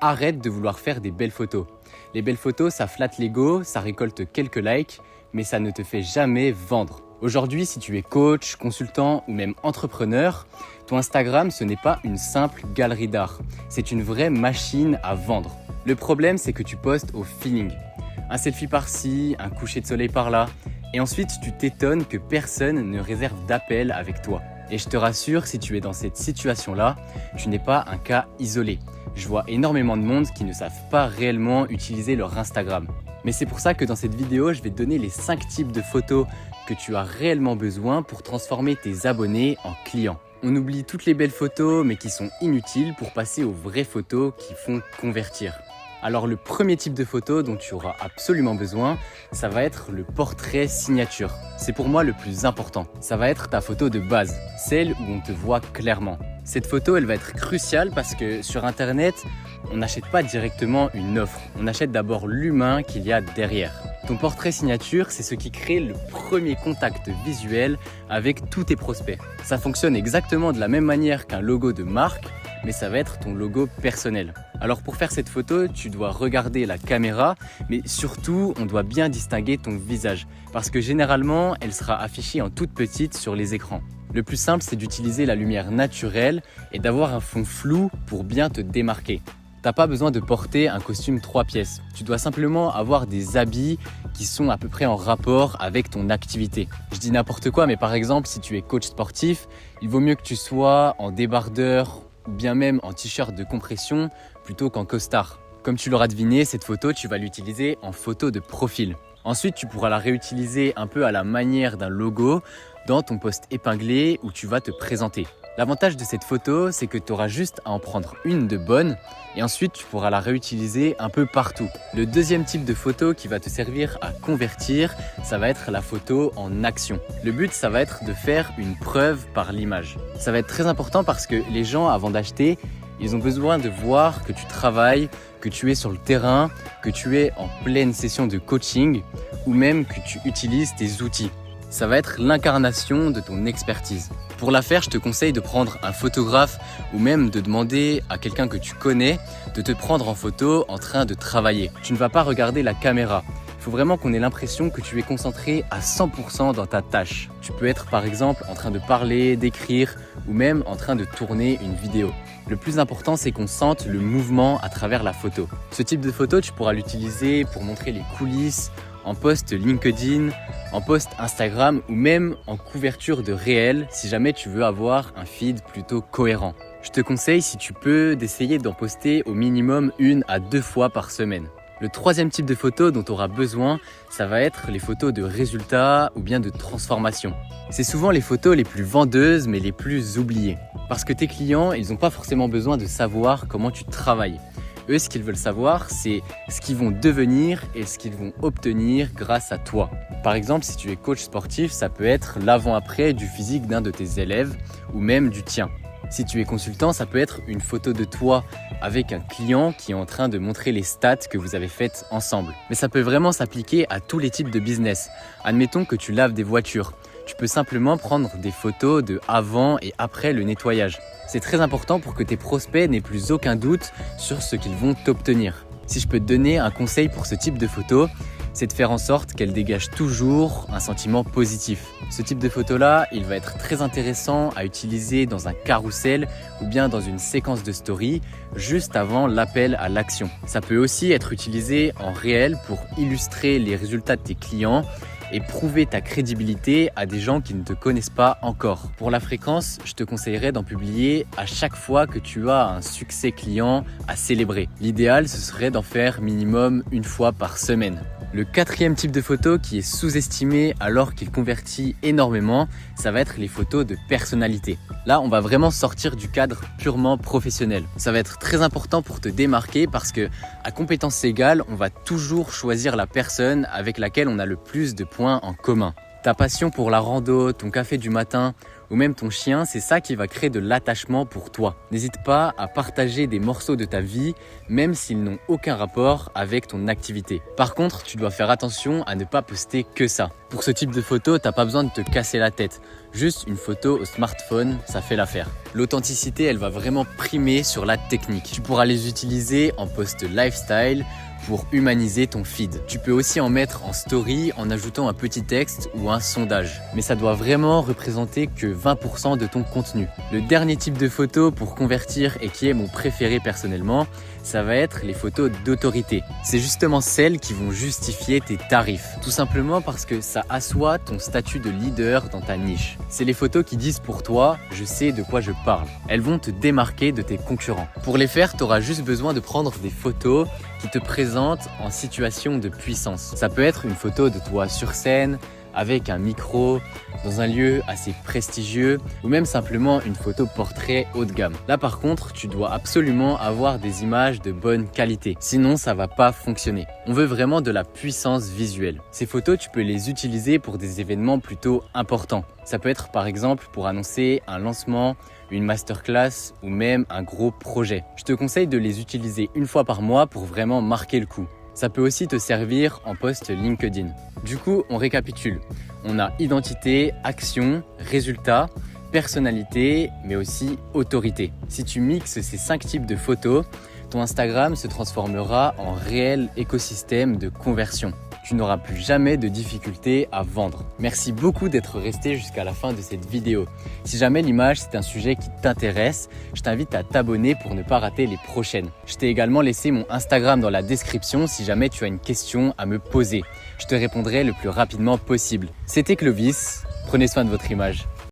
arrête de vouloir faire des belles photos. Les belles photos, ça flatte l'ego, ça récolte quelques likes, mais ça ne te fait jamais vendre. Aujourd'hui, si tu es coach, consultant ou même entrepreneur, ton Instagram, ce n'est pas une simple galerie d'art. C'est une vraie machine à vendre. Le problème, c'est que tu postes au feeling. Un selfie par-ci, un coucher de soleil par-là, et ensuite tu t'étonnes que personne ne réserve d'appel avec toi. Et je te rassure, si tu es dans cette situation-là, tu n'es pas un cas isolé. Je vois énormément de monde qui ne savent pas réellement utiliser leur Instagram. Mais c'est pour ça que dans cette vidéo, je vais te donner les 5 types de photos que tu as réellement besoin pour transformer tes abonnés en clients. On oublie toutes les belles photos mais qui sont inutiles pour passer aux vraies photos qui font convertir. Alors le premier type de photo dont tu auras absolument besoin, ça va être le portrait signature. C'est pour moi le plus important. Ça va être ta photo de base, celle où on te voit clairement. Cette photo, elle va être cruciale parce que sur Internet, on n'achète pas directement une offre. On achète d'abord l'humain qu'il y a derrière. Ton portrait signature, c'est ce qui crée le premier contact visuel avec tous tes prospects. Ça fonctionne exactement de la même manière qu'un logo de marque, mais ça va être ton logo personnel. Alors pour faire cette photo, tu dois regarder la caméra, mais surtout, on doit bien distinguer ton visage, parce que généralement, elle sera affichée en toute petite sur les écrans. Le plus simple, c'est d'utiliser la lumière naturelle et d'avoir un fond flou pour bien te démarquer. T'as pas besoin de porter un costume 3 pièces. Tu dois simplement avoir des habits qui sont à peu près en rapport avec ton activité. Je dis n'importe quoi, mais par exemple, si tu es coach sportif, il vaut mieux que tu sois en débardeur ou bien même en t-shirt de compression plutôt qu'en costard. Comme tu l'auras deviné, cette photo, tu vas l'utiliser en photo de profil. Ensuite, tu pourras la réutiliser un peu à la manière d'un logo dans ton post épinglé où tu vas te présenter. L'avantage de cette photo, c'est que tu auras juste à en prendre une de bonne et ensuite tu pourras la réutiliser un peu partout. Le deuxième type de photo qui va te servir à convertir, ça va être la photo en action. Le but, ça va être de faire une preuve par l'image. Ça va être très important parce que les gens, avant d'acheter, ils ont besoin de voir que tu travailles, que tu es sur le terrain, que tu es en pleine session de coaching ou même que tu utilises tes outils. Ça va être l'incarnation de ton expertise. Pour la faire, je te conseille de prendre un photographe ou même de demander à quelqu'un que tu connais de te prendre en photo en train de travailler. Tu ne vas pas regarder la caméra. Il faut vraiment qu'on ait l'impression que tu es concentré à 100% dans ta tâche. Tu peux être par exemple en train de parler, d'écrire ou même en train de tourner une vidéo. Le plus important, c'est qu'on sente le mouvement à travers la photo. Ce type de photo, tu pourras l'utiliser pour montrer les coulisses, en post LinkedIn, en post Instagram ou même en couverture de réel si jamais tu veux avoir un feed plutôt cohérent. Je te conseille, si tu peux, d'essayer d'en poster au minimum 1 à 2 fois par semaine. Le troisième type de photo dont tu auras besoin, ça va être les photos de résultats ou bien de transformation. C'est souvent les photos les plus vendeuses mais les plus oubliées. Parce que tes clients, ils n'ont pas forcément besoin de savoir comment tu travailles. Eux, ce qu'ils veulent savoir, c'est ce qu'ils vont devenir et ce qu'ils vont obtenir grâce à toi. Par exemple, si tu es coach sportif, ça peut être l'avant-après du physique d'un de tes élèves ou même du tien. Si tu es consultant, ça peut être une photo de toi avec un client qui est en train de montrer les stats que vous avez faites ensemble. Mais ça peut vraiment s'appliquer à tous les types de business. Admettons que tu laves des voitures. Tu peux simplement prendre des photos de avant et après le nettoyage. C'est très important pour que tes prospects n'aient plus aucun doute sur ce qu'ils vont obtenir. Si je peux te donner un conseil pour ce type de photo, c'est de faire en sorte qu'elle dégage toujours un sentiment positif. Ce type de photo-là, il va être très intéressant à utiliser dans un carrousel ou bien dans une séquence de story juste avant l'appel à l'action. Ça peut aussi être utilisé en réel pour illustrer les résultats de tes clients et prouver ta crédibilité à des gens qui ne te connaissent pas encore. Pour la fréquence, je te conseillerais d'en publier à chaque fois que tu as un succès client à célébrer. L'idéal, ce serait d'en faire minimum 1 fois par semaine. Le quatrième type de photo qui est sous-estimé alors qu'il convertit énormément, ça va être les photos de personnalité. Là, on va vraiment sortir du cadre purement professionnel. Ça va être très important pour te démarquer parce que, à compétences égales, on va toujours choisir la personne avec laquelle on a le plus de points en commun. Ta passion pour la rando, ton café du matin ou même ton chien, c'est ça qui va créer de l'attachement pour toi. N'hésite pas à partager des morceaux de ta vie, même s'ils n'ont aucun rapport avec ton activité. Par contre, tu dois faire attention à ne pas poster que ça. Pour ce type de photo, t'as pas besoin de te casser la tête. Juste une photo au smartphone, ça fait l'affaire. L'authenticité, elle va vraiment primer sur la technique. Tu pourras les utiliser en post lifestyle pour humaniser ton feed. Tu peux aussi en mettre en story en ajoutant un petit texte ou un sondage. Mais ça doit vraiment représenter que 20% de ton contenu. Le dernier type de photo pour convertir et qui est mon préféré personnellement, ça va être les photos d'autorité. C'est justement celles qui vont justifier tes tarifs. Tout simplement parce que ça assoit ton statut de leader dans ta niche. C'est les photos qui disent pour toi, je sais de quoi je parle. Elles vont te démarquer de tes concurrents. Pour les faire, tu auras juste besoin de prendre des photos qui te présentent en situation de puissance. Ça peut être une photo de toi sur scène, avec un micro, dans un lieu assez prestigieux ou même simplement une photo portrait haut de gamme. Là par contre, tu dois absolument avoir des images de bonne qualité, sinon ça va pas fonctionner. On veut vraiment de la puissance visuelle. Ces photos, tu peux les utiliser pour des événements plutôt importants. Ça peut être par exemple pour annoncer un lancement, une masterclass ou même un gros projet. Je te conseille de les utiliser une fois par mois pour vraiment marquer le coup. Ça peut aussi te servir en post LinkedIn. Du coup, on récapitule. On a identité, action, résultat, personnalité, mais aussi autorité. Si tu mixes ces 5 types de photos, ton Instagram se transformera en réel écosystème de conversion. Tu n'auras plus jamais de difficulté à vendre. Merci beaucoup d'être resté jusqu'à la fin de cette vidéo. Si jamais l'image c'est un sujet qui t'intéresse, je t'invite à t'abonner pour ne pas rater les prochaines. Je t'ai également laissé mon Instagram dans la description si jamais tu as une question à me poser. Je te répondrai le plus rapidement possible. C'était Clovis, prenez soin de votre image.